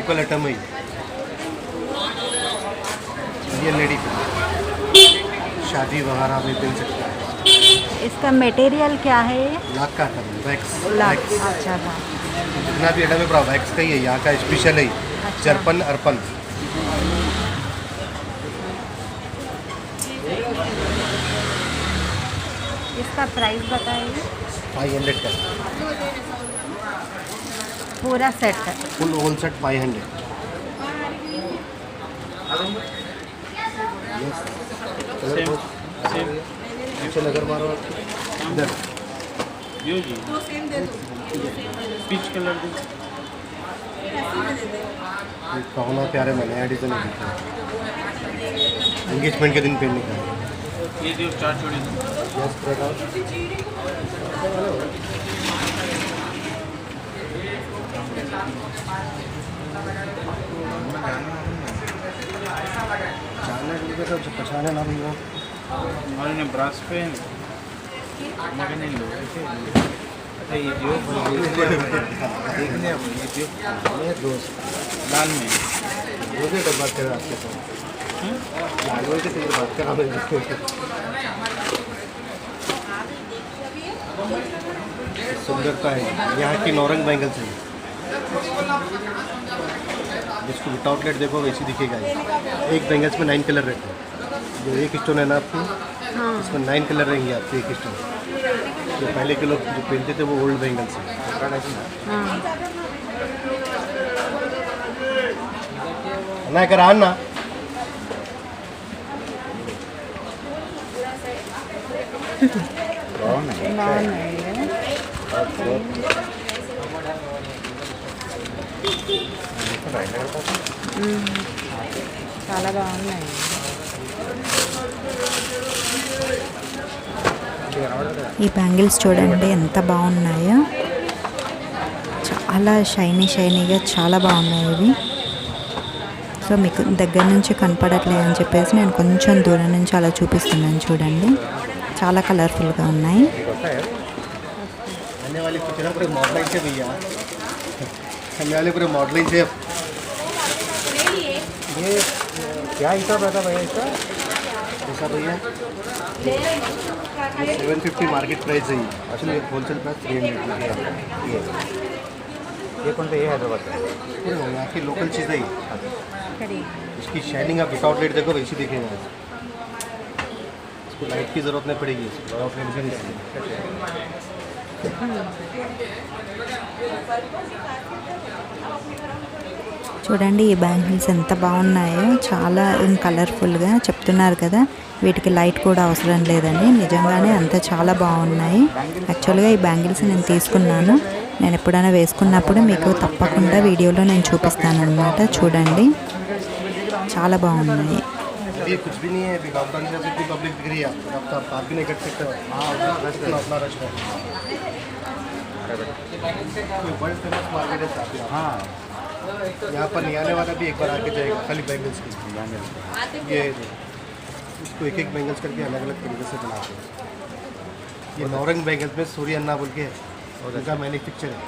Local item है ये lady शादी वगैरह में पहन सकते हैं। इसका मटेरियल क्या है? लाख का था वैक्स। अच्छा था। जितना भी आइटम है पूरा वैक्स का ही है, यहाँ का स्पेशल है। अच्छा। चरपन अर्पण। इसका प्राइस बताइए। 500 का पूरा सेट है। Full whole set 500। पीछे नजर मारो इधर। यो जी पीच कलर दे कहोना प्यारे में नया डिजाइन है, एंगेजमेंट के दिन पहनने का। ये जो 4 जोड़ी दो। Yes brother. जाने के लिए तो पछाने ना भैया। हमारे ने ब्रास पे मगर नहीं लो ऐसे। अच्छा ये जो देखने अब ये जो मेरे दोस्त लाल में रोजे तक बात कर रहा आपके साथ। लालू के तेरे बात कर रहा हूँ। सुंदरता है यहाँ की नौरंग बैंगल्स है। जिसको विदाउट लेट देखो वैसी दिखेगा। एक बैंगल्स में 9 कलर रहते हैं। जो एक स्टोन है ना आपकी, इसमें 9 कलर रहेंगे आपके एक स्टोन। जो पहले के लोग जो पहनते थे वो ओल्ड बैंगल्स है। ना कर आना చాలా బాగున్నాయి. ఈ బ్యాంగిల్స్ చూడండి ఎంత బాగున్నాయో. చాలా షైనీగా చాలా బాగున్నాయి ఇవి. సో మీకు దగ్గర నుంచి కనపడట్లేదు అని చెప్పేసి నేను కొంచెం దూరం నుంచి అలా చూపిస్తున్నాను చూడండి. చాలా కలర్ఫుల్గా ఉన్నాయి. ये क्या हिसाब रहता भैया इसका? ऐसा भैया 750 मार्केट प्राइस है। एक्चुअली होलसेल प्राइस 300 ये कौन सा ये हैदराबाद का यहाँ की लोकल चीज़ है। इसकी शाइनिंग आप विदाउट लाइट देखो वैसी दिखेगा। इसको लाइट की ज़रूरत नहीं पड़ेगी। विदाउट लाइट भी नहीं। చూడండి ఈ బ్యాంగిల్స్ ఎంత బాగున్నాయో. చాలా కలర్ఫుల్గా చెప్తున్నారు కదా, వీటికి లైట్ కూడా అవసరం లేదని. నిజంగానే అంత చాలా బాగున్నాయి. యాక్చువల్గా ఈ బ్యాంగిల్స్ నేను తీసుకున్నాను. నేను ఎప్పుడైనా వేసుకున్నప్పుడు మీకు తప్పకుండా వీడియోలో నేను చూపిస్తాను అన్నమాట. చూడండి చాలా బాగున్నాయి. कुछ भी नहीं है पब्लिक दिख रही है। आप भी नहीं कर सकते। अपना रश है। वर्ल्ड फेमस मार्केट है। हाँ यहाँ पर नहीं आने वाला भी एक बार आके जाएगा। खाली बैंगल्स की ये इसको एक बैंगल्स करके अलग अलग तरीके से बनाते हैं। ये नौरंग बैंगल्स में सूर्य अन्ना बोल के उनका मैन्युफैक्चर है।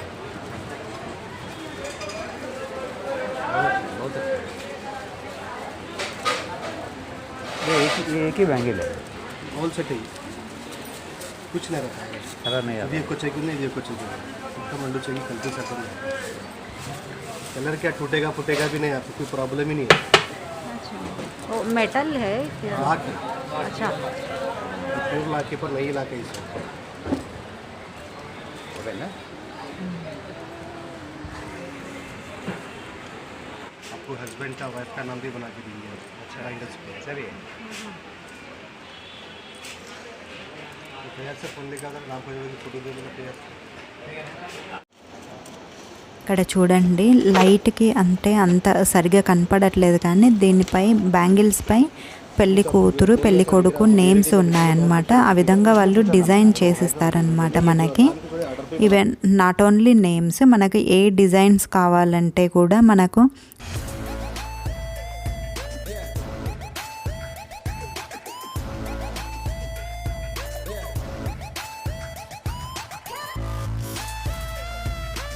ये एक ही बैंगल है। होल सेट है। कुछ नहीं रहता है। कलर नहीं ये कुछ चाहिए नहीं, ये कुछ चाहिए इसका मंडू चाहिए कल के साथ। कलर क्या टूटेगा फूटेगा भी नहीं, आपको कोई प्रॉब्लम ही नहीं है। अच्छा वो मेटल है क्या? लाख अच्छा पूर्ण लाके पर नहीं लाके इसमें आपको हस्बैंड का वाइफ का नाम भी बना के देंगे। अच्छा बैंगल्स पे सर ये तैयार से फोन लेकर अगर नाम को फोटो दे देना तैयार। ఇక్కడ చూడండి లైట్కి అంటే అంత సరిగా కనపడట్లేదు కానీ దీనిపై బ్యాంగిల్స్పై పెళ్లి కూతురు పెళ్లి కొడుకు నేమ్స్ ఉన్నాయన్నమాట. ఆ విధంగా వాళ్ళు డిజైన్ చేసిస్తారనమాట మనకి. ఈవెన్ నాట్ ఓన్లీ నేమ్స్, మనకి ఏ డిజైన్స్ కావాలంటే కూడా మనకు